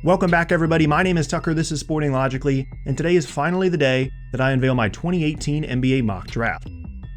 Welcome back everybody, my name is Tucker, this is Sporting Logically, and today is finally the day that I unveil my 2018 NBA mock draft.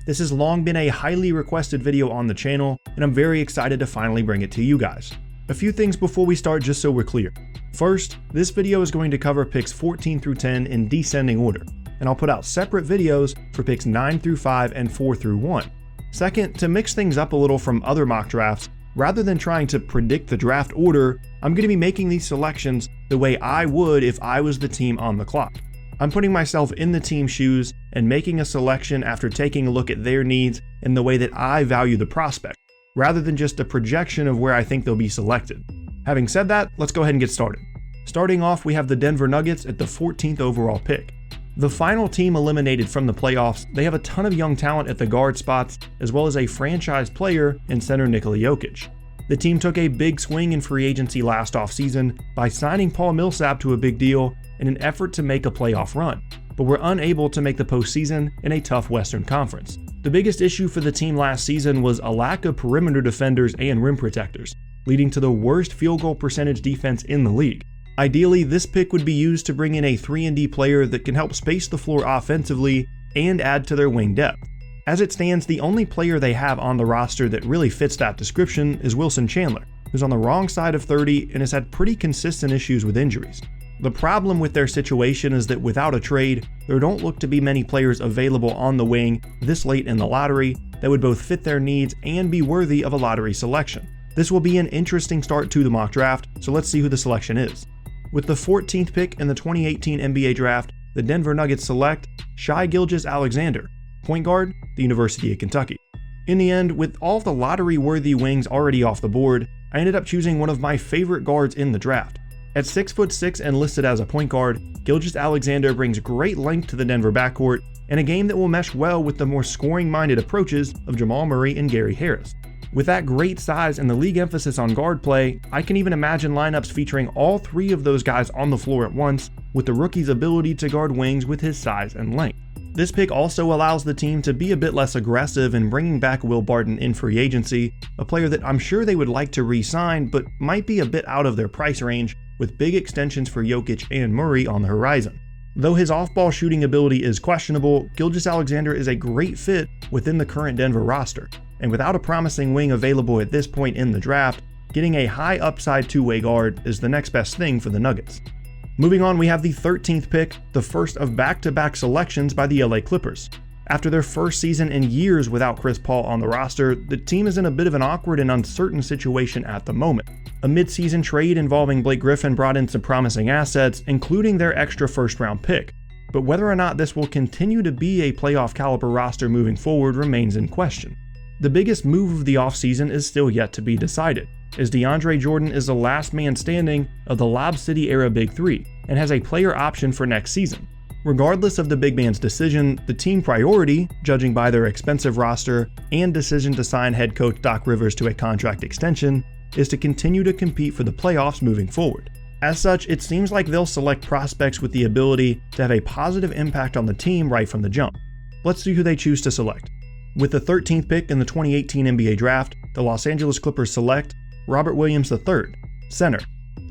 This has long been a highly requested video on the channel, and I'm very excited to finally bring it to you guys. A few things before we start just so we're clear. First, this video is going to cover picks 14 through 10 in descending order, and I'll put out separate videos for picks 9 through 5 and 4 through 1. Second, to mix things up a little from other mock drafts, rather than trying to predict the draft order, I'm going to be making these selections the way I would if I was the team on the clock. I'm putting myself in the team's shoes and making a selection after taking a look at their needs and the way that I value the prospect, rather than just a projection of where I think they'll be selected. Having said that, let's go ahead and get started. Starting off, we have the Denver Nuggets at the 14th overall pick. The final team eliminated from the playoffs, they have a ton of young talent at the guard spots, as well as a franchise player in center Nikola Jokic. The team took a big swing in free agency last offseason by signing Paul Millsap to a big deal in an effort to make a playoff run, but were unable to make the postseason in a tough Western Conference. The biggest issue for the team last season was a lack of perimeter defenders and rim protectors, leading to the worst field goal percentage defense in the league. Ideally, this pick would be used to bring in a 3-and-D player that can help space the floor offensively and add to their wing depth. As it stands, the only player they have on the roster that really fits that description is Wilson Chandler, who's on the wrong side of 30 and has had pretty consistent issues with injuries. The problem with their situation is that without a trade, there don't look to be many players available on the wing this late in the lottery that would both fit their needs and be worthy of a lottery selection. This will be an interesting start to the mock draft, so let's see who the selection is. With the 14th pick in the 2018 NBA draft, the Denver Nuggets select Gilgeous-Alexander, point guard, the University of Kentucky. In the end, with all of the lottery-worthy wings already off the board, I ended up choosing one of my favorite guards in the draft. At 6'6" and listed as a point guard, Gilgeous-Alexander brings great length to the Denver backcourt and a game that will mesh well with the more scoring-minded approaches of Jamal Murray and Gary Harris. With that great size and the league emphasis on guard play, I can even imagine lineups featuring all three of those guys on the floor at once, with the rookie's ability to guard wings with his size and length. This pick also allows the team to be a bit less aggressive in bringing back Will Barton in free agency, a player that I'm sure they would like to re-sign but might be a bit out of their price range, with big extensions for Jokic and Murray on the horizon. Though his off-ball shooting ability is questionable, Gilgeous-Alexander is a great fit within the current Denver roster, and without a promising wing available at this point in the draft, getting a high upside two-way guard is the next best thing for the Nuggets. Moving on, we have the 13th pick, the first of back-to-back selections by the LA Clippers. After their first season in years without Chris Paul on the roster, the team is in a bit of an awkward and uncertain situation at the moment. A mid-season trade involving Blake Griffin brought in some promising assets, including their extra first-round pick, but whether or not this will continue to be a playoff-caliber roster moving forward remains in question. The biggest move of the offseason is still yet to be decided, as DeAndre Jordan is the last man standing of the Lob City era Big Three and has a player option for next season. Regardless of the big man's decision, the team priority, judging by their expensive roster and decision to sign head coach Doc Rivers to a contract extension, is to continue to compete for the playoffs moving forward. As such, it seems like they'll select prospects with the ability to have a positive impact on the team right from the jump. Let's see who they choose to select. With the 13th pick in the 2018 NBA draft, the Los Angeles Clippers select Robert Williams III, center,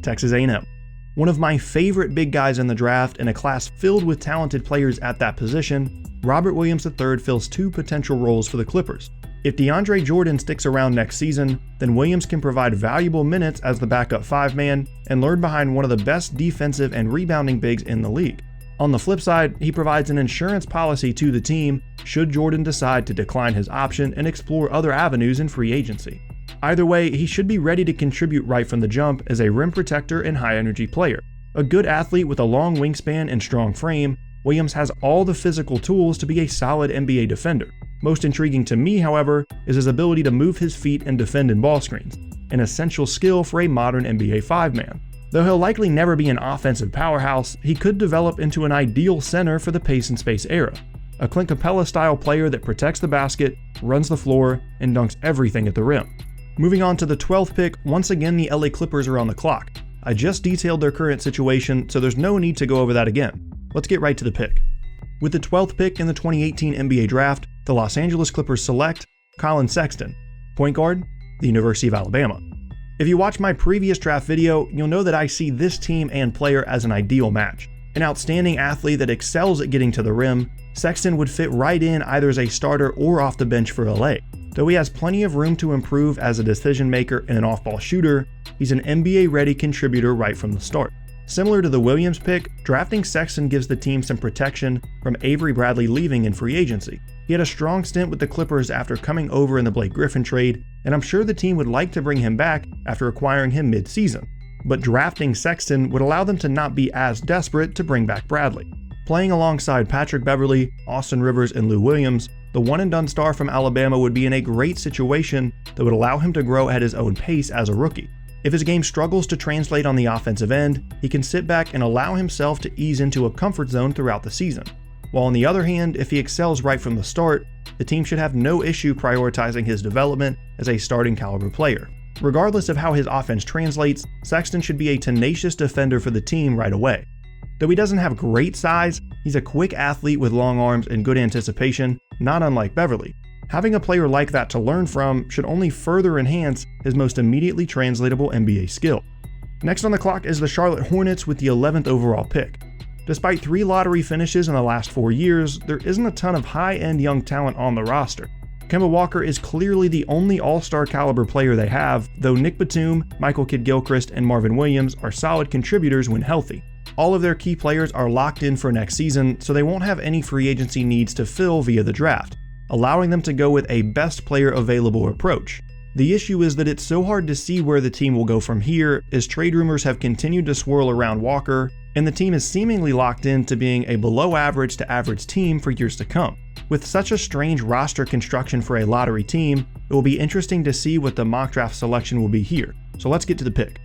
Texas A&M. One of my favorite big guys in the draft and a class filled with talented players at that position, Robert Williams III fills two potential roles for the Clippers. If DeAndre Jordan sticks around next season, then Williams can provide valuable minutes as the backup five-man and learn behind one of the best defensive and rebounding bigs in the league. On the flip side, he provides an insurance policy to the team should Jordan decide to decline his option and explore other avenues in free agency. Either way, he should be ready to contribute right from the jump as a rim protector and high-energy player. A good athlete with a long wingspan and strong frame, Williams has all the physical tools to be a solid NBA defender. Most intriguing to me, however, is his ability to move his feet and defend in ball screens, an essential skill for a modern NBA five-man. Though he'll likely never be an offensive powerhouse, he could develop into an ideal center for the pace and space era. A Clint Capella-style player that protects the basket, runs the floor, and dunks everything at the rim. Moving on to the 12th pick, once again the LA Clippers are on the clock. I just detailed their current situation, so there's no need to go over that again. Let's get right to the pick. With the 12th pick in the 2018 NBA draft, the Los Angeles Clippers select Colin Sexton, point guard, the University of Alabama. If you watch my previous draft video, you'll know that I see this team and player as an ideal match. An outstanding athlete that excels at getting to the rim, Sexton would fit right in either as a starter or off the bench for LA. Though he has plenty of room to improve as a decision maker and an off-ball shooter, he's an NBA-ready contributor right from the start. Similar to the Williams pick, drafting Sexton gives the team some protection from Avery Bradley leaving in free agency. He had a strong stint with the Clippers after coming over in the Blake Griffin trade, and I'm sure the team would like to bring him back after acquiring him mid-season. But drafting Sexton would allow them to not be as desperate to bring back Bradley. Playing alongside Patrick Beverley, Austin Rivers, and Lou Williams, the one-and-done star from Alabama would be in a great situation that would allow him to grow at his own pace as a rookie. If his game struggles to translate on the offensive end, he can sit back and allow himself to ease into a comfort zone throughout the season. While on the other hand, if he excels right from the start, the team should have no issue prioritizing his development as a starting caliber player. Regardless of how his offense translates, Sexton should be a tenacious defender for the team right away. Though he doesn't have great size, he's a quick athlete with long arms and good anticipation, not unlike Beverley. Having a player like that to learn from should only further enhance his most immediately translatable NBA skill. Next on the clock is the Charlotte Hornets with the 11th overall pick. Despite 3 lottery finishes in the last 4 years, there isn't a ton of high-end young talent on the roster. Kemba Walker is clearly the only all-star caliber player they have, though Nick Batum, Michael Kidd-Gilchrist, and Marvin Williams are solid contributors when healthy. All of their key players are locked in for next season, so they won't have any free agency needs to fill via the draft, allowing them to go with a best player available approach. The issue is that it's so hard to see where the team will go from here, as trade rumors have continued to swirl around Walker, and the team is seemingly locked in to being a below average to average team for years to come. With such a strange roster construction for a lottery team, it will be interesting to see what the mock draft selection will be here. So let's get to the pick.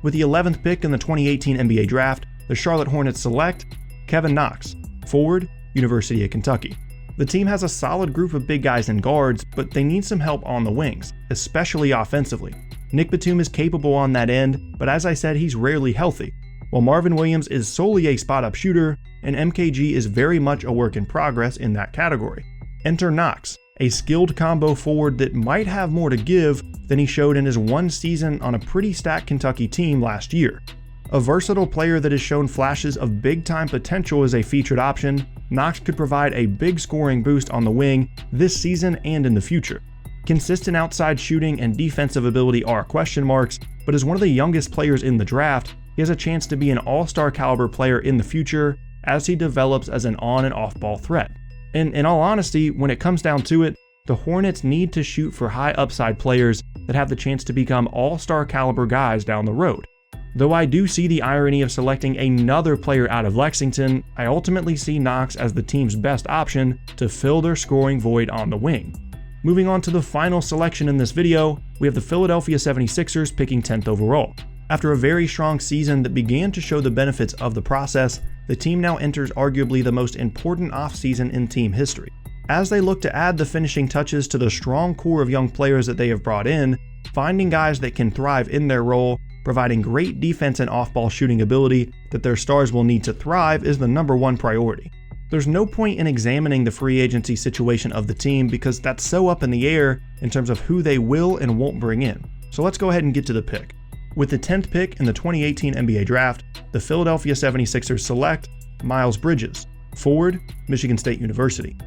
With the 11th pick in the 2018 NBA draft, the Charlotte Hornets select Kevin Knox, forward, University of Kentucky. The team has a solid group of big guys and guards, but they need some help on the wings, especially offensively. Nick Batum is capable on that end, but as I said, he's rarely healthy, while Marvin Williams is solely a spot-up shooter, and MKG is very much a work in progress in that category. Enter Knox, a skilled combo forward that might have more to give than he showed in his one season on a pretty stacked Kentucky team last year. A versatile player that has shown flashes of big-time potential as a featured option, Knox could provide a big scoring boost on the wing this season and in the future. Consistent outside shooting and defensive ability are question marks, but as one of the youngest players in the draft, he has a chance to be an all-star caliber player in the future as he develops as an on and off ball threat. And in all honesty, when it comes down to it, the Hornets need to shoot for high upside players that have the chance to become all-star caliber guys down the road. Though I do see the irony of selecting another player out of Lexington, I ultimately see Knox as the team's best option to fill their scoring void on the wing. Moving on to the final selection in this video, we have the Philadelphia 76ers picking 10th overall. After a very strong season that began to show the benefits of the process, the team now enters arguably the most important offseason in team history. As they look to add the finishing touches to the strong core of young players that they have brought in, finding guys that can thrive in their role, providing great defense and off-ball shooting ability that their stars will need to thrive is the #1 priority. There's no point in examining the free agency situation of the team because that's so up in the air in terms of who they will and won't bring in. So let's go ahead and get to the pick. With the 10th pick in the 2018 NBA draft, the Philadelphia 76ers select Miles Bridges, forward, Michigan State University.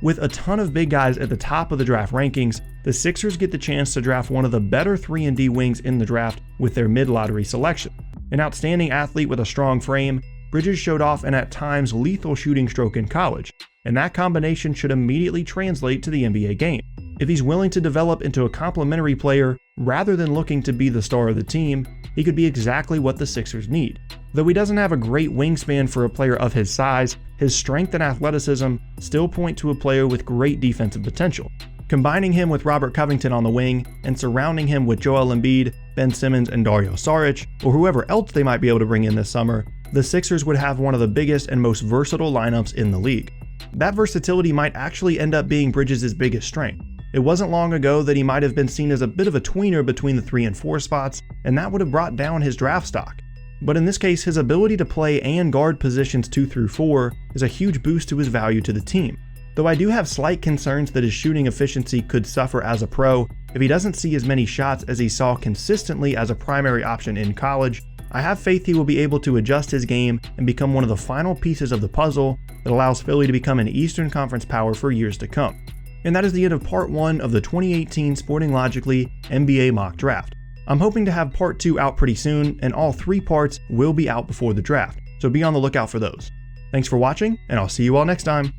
With a ton of big guys at the top of the draft rankings, the Sixers get the chance to draft one of the better 3-and-D wings in the draft with their mid-lottery selection. An outstanding athlete with a strong frame, Bridges showed off an at times lethal shooting stroke in college, and that combination should immediately translate to the NBA game. If he's willing to develop into a complementary player rather than looking to be the star of the team, he could be exactly what the Sixers need. Though he doesn't have a great wingspan for a player of his size, his strength and athleticism still point to a player with great defensive potential. Combining him with Robert Covington on the wing and surrounding him with Joel Embiid, Ben Simmons, and Dario Saric, or whoever else they might be able to bring in this summer, the Sixers would have one of the biggest and most versatile lineups in the league. That versatility might actually end up being Bridges' biggest strength. It wasn't long ago that he might have been seen as a bit of a tweener between the 3 and 4 spots, and that would have brought down his draft stock. But in this case, his ability to play and guard positions 2 through 4 is a huge boost to his value to the team. Though I do have slight concerns that his shooting efficiency could suffer as a pro, if he doesn't see as many shots as he saw consistently as a primary option in college, I have faith he will be able to adjust his game and become one of the final pieces of the puzzle that allows Philly to become an Eastern Conference power for years to come. And that is the end of part 1 of the 2018 Sporting Logically NBA mock draft. I'm hoping to have part 2 out pretty soon, and all 3 parts will be out before the draft, so be on the lookout for those. Thanks for watching, and I'll see you all next time.